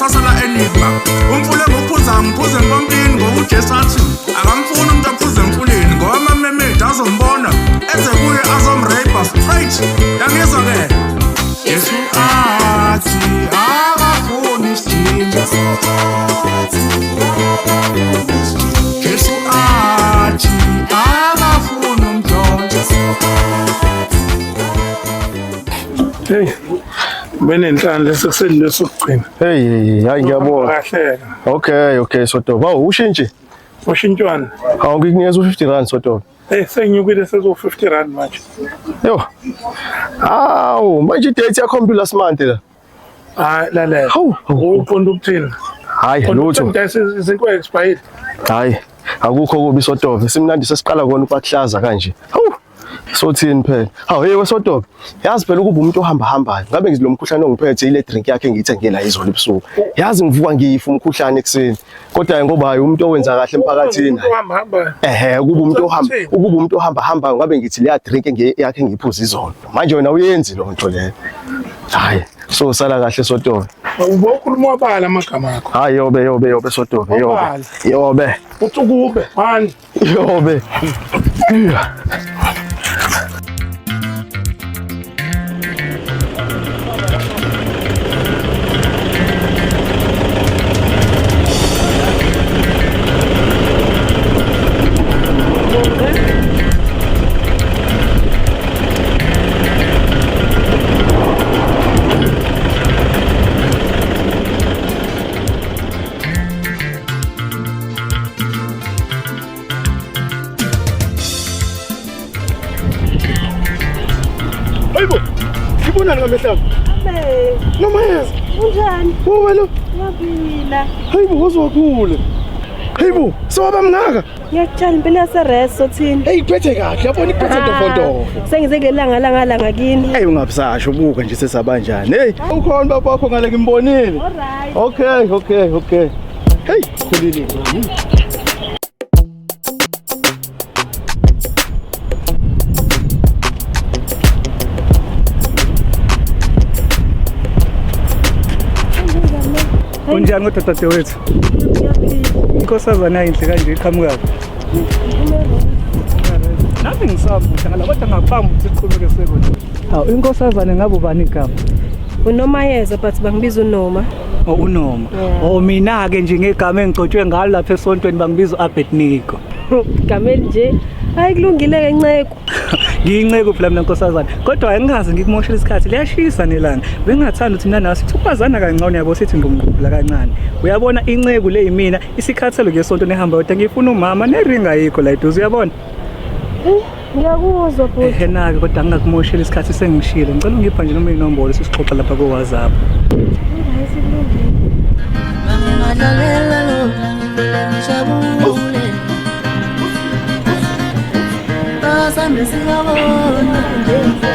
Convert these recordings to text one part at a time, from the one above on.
kusasa la Enigma. Umfule ngokuphuza ngiphuze empompini ngokuJesu athi akamfuni umuntu aphuze emfuleni ngoba amamemede azombona enze kuye azomrape straight. Yangizwa ke? Jesu athi akafuni isithimba. Jesu athi akafuni umdlolo. Hey, benenhlanhla sekusele sokugcina. Hey, hayi ngiyabona. Okay, Sotoba. Hawu ushintshe. Ushintshwana. Hawu ngikunikeza u50 Sotoba. Hey, senyukile sezo50 manje. Yo. Awu, manje date yakho last month la. Hayi lalela. Hawu, uqonda ukuthini? Hayi lutho. Izinto expired. Hayi, akukho kubi Sotoba. Simnandi sesiqala kona ukuhlaza kanje. Hawu. Sothini phela. Hawu hey weSotoba. Yazi phela ukuba umuntu ohamba hambayo. Ngabe ngizilomkhuhlane ongiphethe ile drink yakhe ngiyithenge la izolo ebusuku. Yazi ngivuka ngiyifa umkhuhlane ekseni. Kodwa ngoba hayi umuntu owenza kahle emphakathini. Ukuba umuntu ohamba hambayo ngabe ngithi leya drink yakhe ngiyiphuza izolo. Manje wena uyenzi lo nto leyo. Hayi, so sala kahle Sotoba. Ubokhuluma wabala amagama akho. Hayi yobe Sotoba, yobe. Uthi kube, manje. Yobe. Ngibonani ngamehlanga? Noma yeza. Unjani? Wena? Ngiyabila. Hayibo wazwakhule. Hayibo, sewaba mngaka? Ngiyakutshela impela yaseRest Sothini. Hey iphethe kahle, yabona iphethe ntofonto. Sengize ngelanga kini. Hey ungabusasho buka nje sesabanjani. Hey, ukhona baba wakho ngale ngimbonile. Alright. Okay. Hey, khulile ngami. Unjani ngodatade wethu? Inkosazana inhle kanje iqhamuka. Nami ngisabuza ngala kodwa ngaphambi ukuthi siqhubeke sekona. Hawu inkosazana ngabe ubani igama? UNomayeza but bangibiza uNoma. UNoma. Mina ke nje ngegama engigcotshwe ngalo lapha esontweni bangibiza uAbednego. Igama nje. Hayi kulungile ke Nceko. Ngiyinceke phela mina nkosazana. Kodwa angazi ngikumoshela isikhathi liyashisa nelanga. Bengathanda ukuthi mina nawe sithuphazana kancane yabo sithi ngumqhubula kancane. Uyabona inceku le yimina isikhathelo ngesonto nehamba kodwa ngifuna umama neringa yikho la eduze uyabona? Ngiyakuzwa futhi. Nake kodwa ngingakumoshela isikhathi sengishilo. Ngicela ungipha nje noma inombolo sisixoxa lapha ko WhatsApp. Sambe siyabona naphinda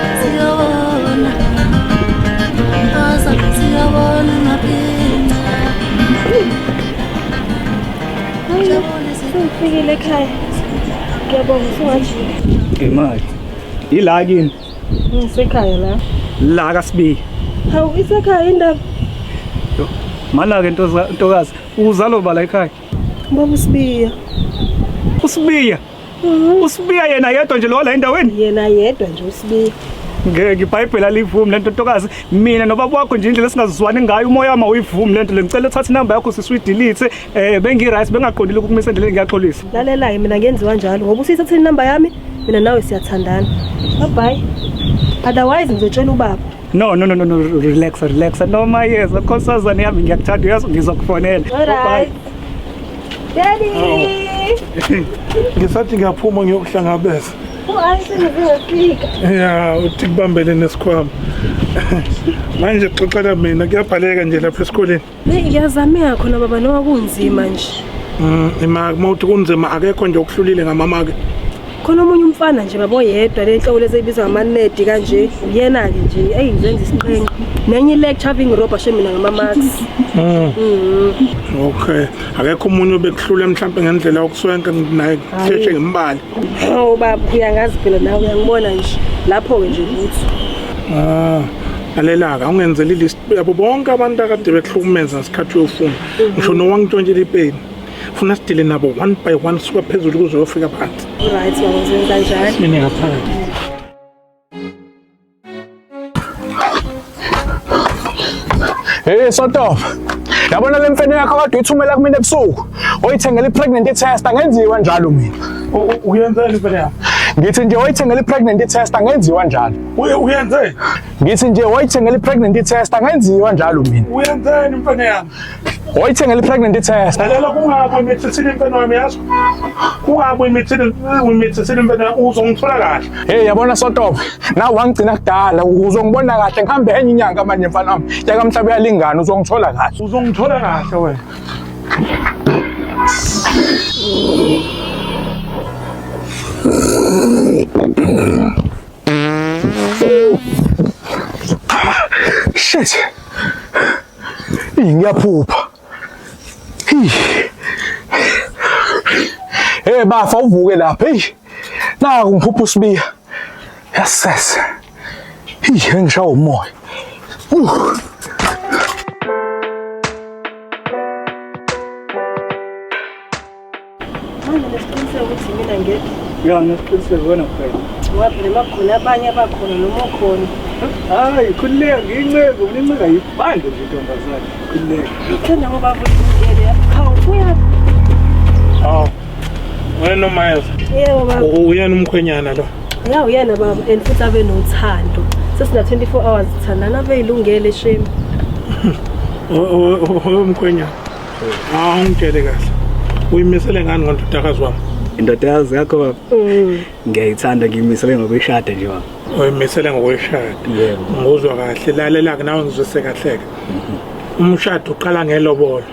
Sengifikile ekhaya. Ngiyabonga usungathi. Imali. Ila kini? Ngisekhaya la. La kaSibiya. Hawu isekhaya indaba. Mala ke ntokazi uzalo bala ekhaya. Baba uSibiya. uSibiya. uSibiya yena yedwa nje lo la endaweni. Yena yedwa nje uSibiya. Ngeke iBhayibheli alivumi lento ntokazi. Mina nobaba wakho nje indlela singazizwani ngayo umoya wami uyivumi lento le ngicela uthathe inamba yakho sisuyidelete bengi-right bengaqondile ukumisa endleleni ngiyaxolisa. Lalela ke mina ngenziwa njalo ngoba usithathe inamba yami mina nawe siyathandana. Bye. Otherwise ngizotshela ubaba. No, relax. Noma yeza nkosazana yami ngiyakuthanda uyazi ngizokufonela. Alright. Daddy. Ngisathi ngiyaphuma ngiyokuhlangabeza. Ayisengizofika. Ya, uthi kubambele nesikhwama. Manje xoxela mina kuyabhaleka nje lapha esikoleni. Ngiyazameka khona baba noma kunzima nje. Mawuthi kunzima akekho nje okuhlulile ngamama ke. Khona omunye umfana nje babo yedwa lenhloko lezibizwa ngamanedi kanje uyena ke nje ngizenza isinqenqe nenye lecture having robber shemina ngama-marks. Okay, akekho umuntu obekuhlula mhlawumbe ngendlela yokuswenka naye sheshe ngembali. Hawu baba uyangazi phela nawe uyangibona nje lapho ke nje ukuthi Lalela-ke awungenzeli ilist yabo bonke abantu akade bekuhlukumeza ngesikhathi uyofuna ngisho nowangitontshelwa ipeni funa sidile nabo one by one suka phezulu kuze uyofika phansi. Right, yabo kanjani? Mina ngaphakathi. Hey Sotof, yabona le mfene yakho kade uyithumela kumina ebusuku oyithengela i-pregnancy test angenziwa njalo mina. Uyenzeni mfana yami? Ngithi nje oyithengela i-pregnancy test angenziwa njalo. Uyenzeni? Ngithi nje oyithengela i-pregnancy test angenziwa njalo mina. Uyenzeni mfana yami? Oyithengela i-pregnancy test. Lalela kungabi imithethile mfana wami yazo. Kungabi imithethile mfana uzongithola kahle. Hey yabona Sotof, na wangigcina kudala uzongibona kahle ngihambe enye inyanga manje mfana wami. Yaka mhlaba uyalingana uzongithola kahle. Uzongithola kahle wena. Shit. Ngiyaphupha. Hey bafa uvuke lapha. Hey. Naku ngiphupha usibiya. Yes. Ngishawa umoya. Manje nesiqiniseko ukuthi mina ngekho. Ya nesiqiniseko wena kuphela. Waphela bakhona abanye abakhona noma ukhona. Hayi khulileka ngiyinceke uniceka yibandle nje ntombazane. Khulileka. Ngithanda ngoba ngiyele hawu uya. Hawu. Wena Mayeza. Yebo baba. Uyena umkhwenyana lo. Ya uyena baba and futhi abe nothando. Sesina 24 hours thandana abeyilungele shame. Umkhwenyana. Ungitshele kahle. Uyimisele ngani ngondodakazi wami? Indodakazi yakho baba. Ngiyayithanda ngiyimisele ngokweshada nje baba. Uyimisele ngokweshada. Yebo. Ngizwa kahle lalela-ke nawe ngizwise kahle-ke. Umshado uqala ngelobola.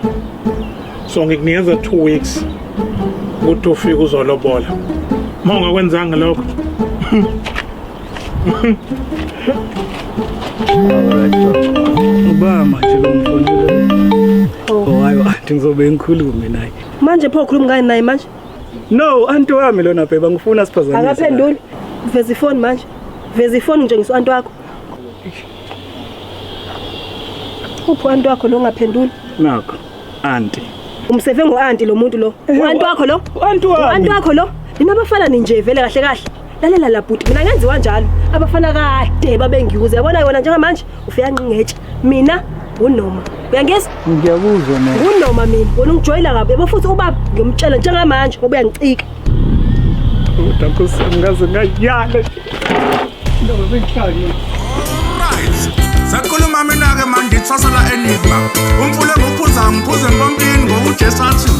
So ngikunikeza 2 weeks ukuthi ufike uzolobola. Uma ungakwenzanga lokho Ubaba manje lo mfonile. Oh hayi anti ngizobe ngikhulume naye. Manje pho ukhuluma ngani naye manje? No, anti wami lona bheba ngifuna siphazamisa. Akaphenduli. Veza ifoni manje. Veza ifoni ngitshengisa u-anti wakho. Uphi u-anti wakho lo ungaphenduli? Nakho. Anti. Umseve ngo-anti lo muntu lo. U-anti wakho lo? U-anti wami. U-anti wakho lo? Nina abafana ninje vele kahle kahle. Lalela la bhuti mina ngenziwa njalo. Abafana kade babengiyuza. Yabona yona njengamanje ufika nqingetshe. Mina unoma. Uyangizwa? Ngiyakuzwa mina. Unoma mina. Wona ungijoyela kabi. Yabo futhi ubaba ngiyomtshela njengamanje ngoba uyangicika. Utakho sengaze ngayala. Ndaba bengihlanye. right. Sakhuluma mina-ke manje ngithwasela enigma. Umfule ngophuza ngiphuze empompini ngokujesu athi